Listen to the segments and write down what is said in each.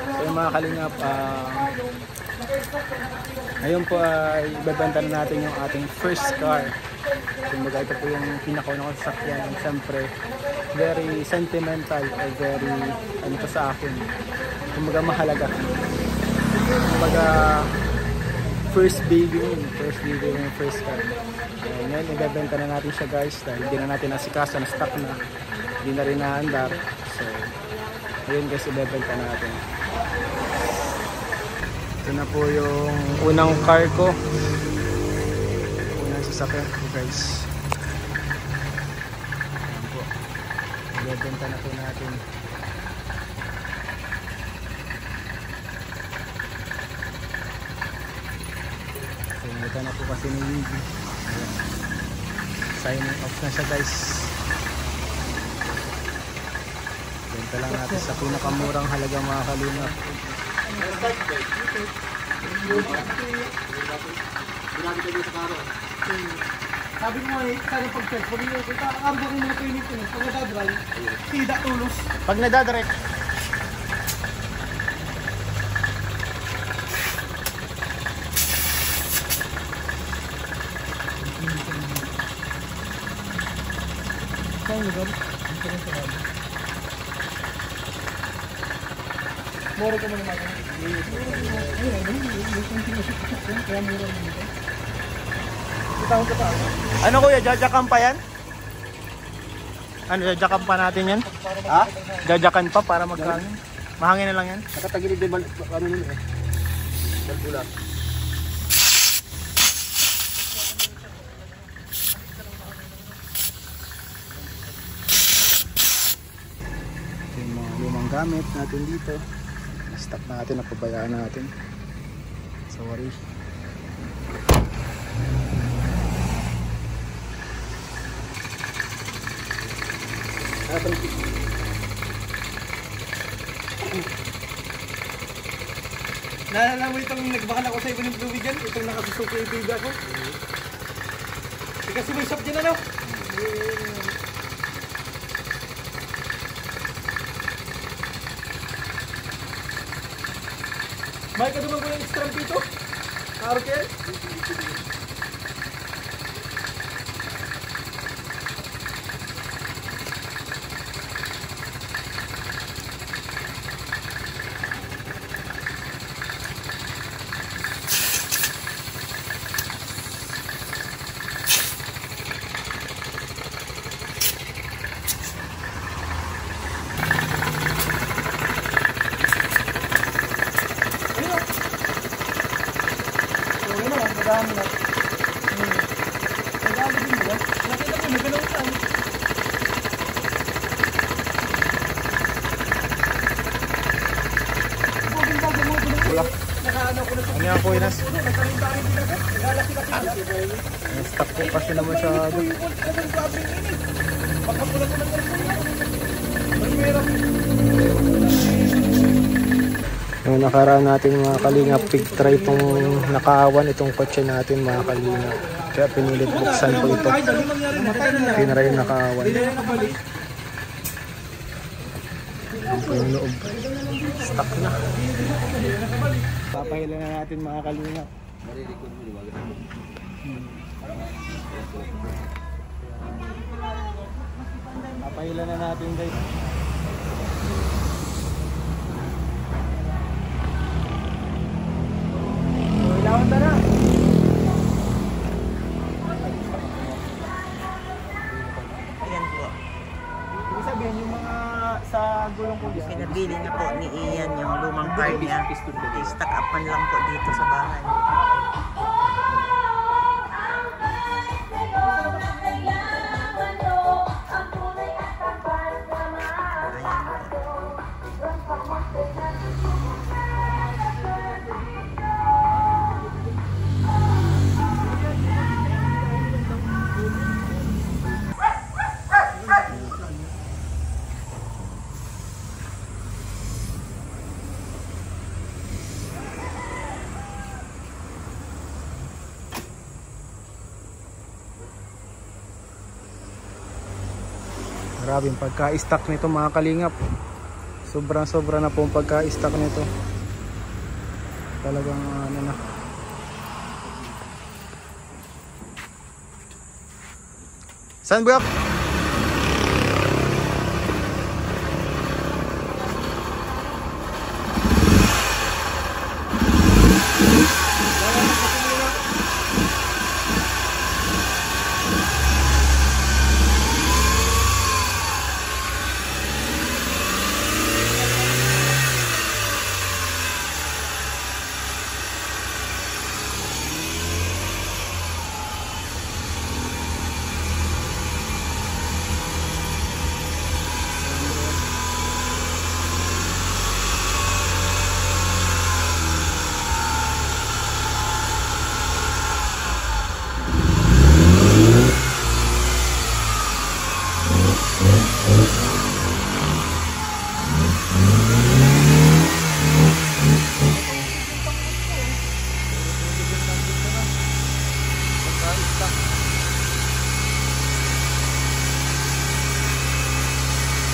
So yung mga kalingap, ngayon po ay ibebenta na natin yung ating first car. Kumbaga ito po yung pinakaunang sasakyan. Siyempre, very sentimental or very ano to sa akin. Kumbaga mahalaga. Kumbaga first baby yung first car. Ngayon ibebenta na natin siya guys dahil hindi na natin nasikaso, na stock na. Hindi na rin naandar. So, ayun guys, ibebenta natin. Ito na po yung unang car ko. Unang sasakyan ko guys. Ayan po. Ibebenta na po natin. Ito na po kasi ni Wiggy. Signing off na siya guys. Benta lang natin sa pinakamurang halaga mga kalingap. Sabi mo eh, kaya pag-check, sabi mo, kakakamba ko mga pinit ko, pag nadadrive, tidak tulos. Pag nadadirect, mura ka mo naman. Kaya mura mo nito. Itahon ka pa. ano kuya, jajakan pa yan? Ano, jajakan pa natin yan? Ha? Jajakan pa para magkano? Mahangin na lang yan? Nakatagilid din ba ano nyo eh? Balbula. Yung mga lumang gamit natin dito. Na-stock natin, napabayaan natin. Sorry. Naalala mo itong nagbakal ako sa ibang ng Blue dyan? Itong nakasusuko yung biga ko? Kasi may shop dyan ano? May kaduman ko yung extra pito? Arkel? Madami na. Madami din ba? Nakita ko, may gano'n saan. Bugin-bugin mo. Wala. Nakaano ko na sa Ano yan kuya Nas? nakarin-tarin din ako. Naglalaki-laki na. Na-stock po kasi naman siya. Baka pula ko na rin. May meron. Yung nakaraan natin mga kalingap, pig try itong nakaawan itong kotse natin mga kalingap. Kaya pinilit buksan ko ito. Tinry yung nakaawan. Yan po yung loob. Stuck na. Papahila na natin mga kalingap. Papahila na natin guys. Ilawan na na. Ayan po. Ibig sabihin yung mga sa gulong ko dyan. Pinabili na po ni Ian yung lumang car niya. I-stock up man lang po dito sa bahay. Grabe yung pagka-stock nito mga kalingap. Sobrang-sobra na po ang pagka-stock nito. Talagang ano na. Saan ba?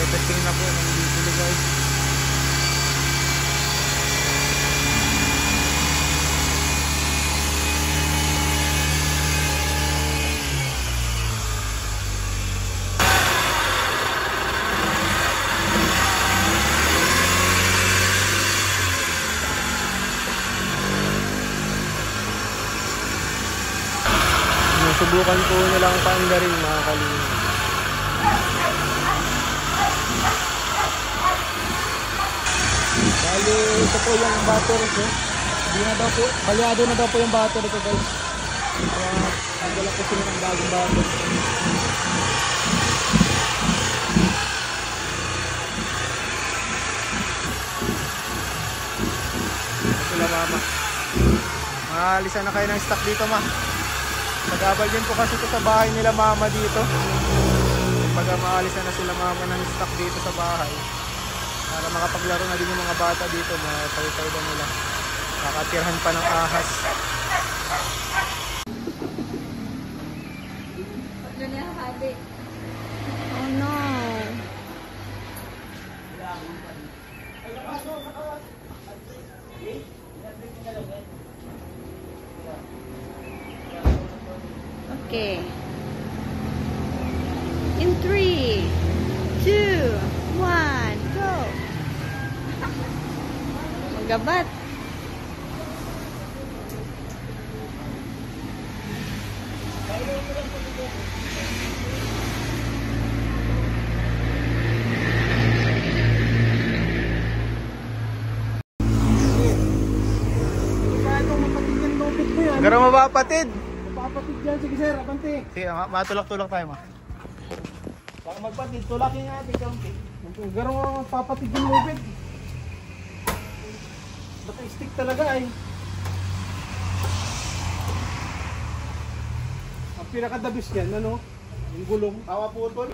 Testing na po ng diesel guys. Subukan po nilang paandarin mga kalingap. Bali, ito po yung battery ko. Hindi na daw po, balyado na daw po yung battery ko guys. Kaya nagdala po sila ng bagong battery. Ito sila mama. Maalisan na kayo ng stock dito ma. Nag-abal din po kasi ito sa bahay nila mama dito. Pag maalisan na sila mama ng stock dito sa bahay, para makapaglaro na din yung mga bata dito, matayo-tayo nila. Kakatirahan pa ng ahas. Oh no. Okay. In 3, 2, 1, go. Magabat. Gara mapapatid. Mapapatid yan. Sige sir, abante. Sige, matulak-tulak tayo ma. Baka magpatid, tulakin nga natin kaunti. Garong papatid yung lubid. Naka-stick talaga ay. Ang pinakadabis yan, ano? Yung gulong. Tawa putol.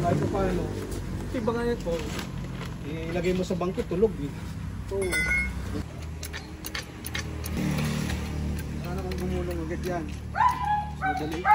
Kahit pa paano. Tiba nga ito. Ilagay mo sa bangkit, tulog eh. So, wala namang gumulong agad yan. Madali.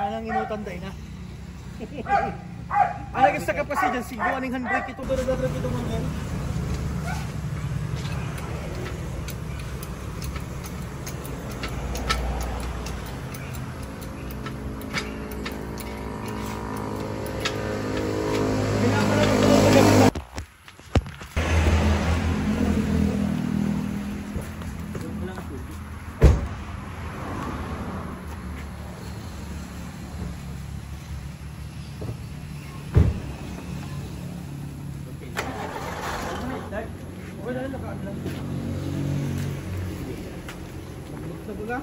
Sanang inutanday na. Ang naging sa kapasya dyan, siguro aning handbrake ito, dara-dara ito mga yan. Wala na nakaadlan. Magbuksa ba ka?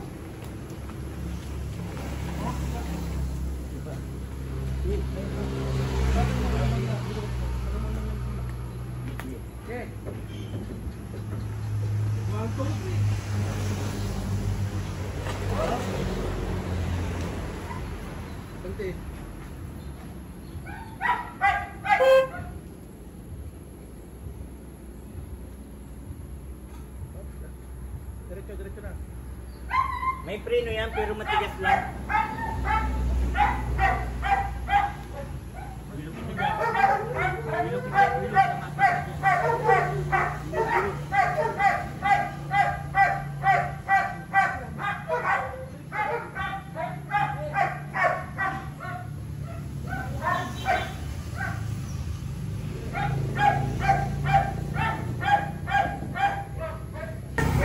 Okay. to. Bante. Diretso na. May preno yan pero matigas lang.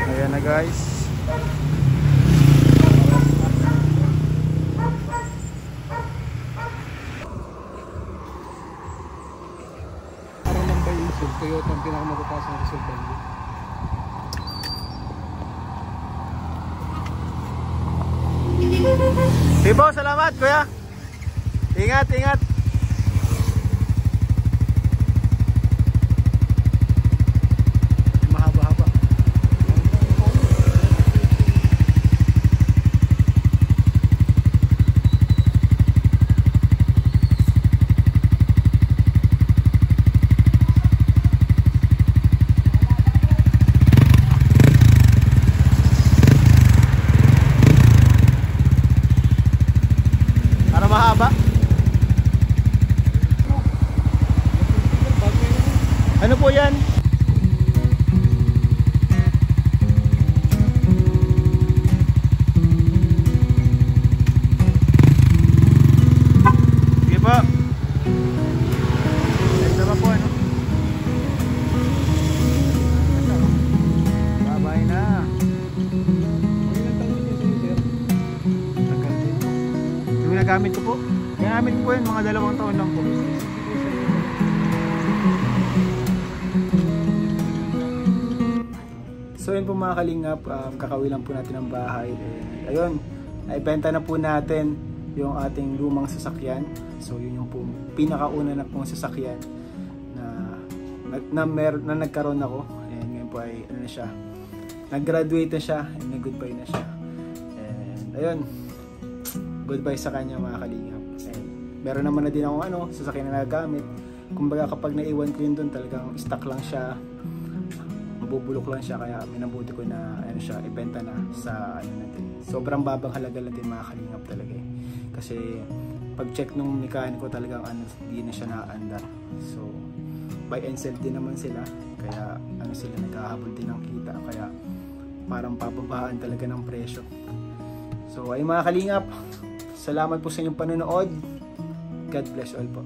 Ayan na guys. Parang lang ba yung result? Toyota ang pinakamataas na result value. Tibo, salamat kuya. Ingat, ingat. Mahaba-haba. Para mahaba. Ano po yan? Sige po. Ganda pa po ano? Babay na. Tagal din. Yung ginagamit ko po. Ginagamit ko po yun, mga 2 taon lang po. So yun po mga kalingap, kakawi lang po natin ng bahay. Ayun, naibenta na po natin yung ating lumang sasakyan. So yun yung po pinakauna na pong sasakyan na nagkaroon ako. And ngayon po ay ano na siya, nag-graduate na siya and nag-goodbye na siya. And ayun, goodbye sa kanya mga kalingap. And meron naman na din akong sasakyan na nagagamit. Kumbaga kapag naiwan ko yun doon, talagang stock lang siya, mabubulok lang siya, kaya minabuti ko na siya, ibenta na sa natin. Sobrang babang halaga lang din mga kalingap talaga eh. Kasi pag check nung mekaniko talagang hindi na siya naaandar. So buy and sell din naman sila, kaya sila naghahabol din ng kita, kaya parang pababaan talaga ng presyo. So ay mga kalingap, salamat po sa inyong panonood. God bless all po.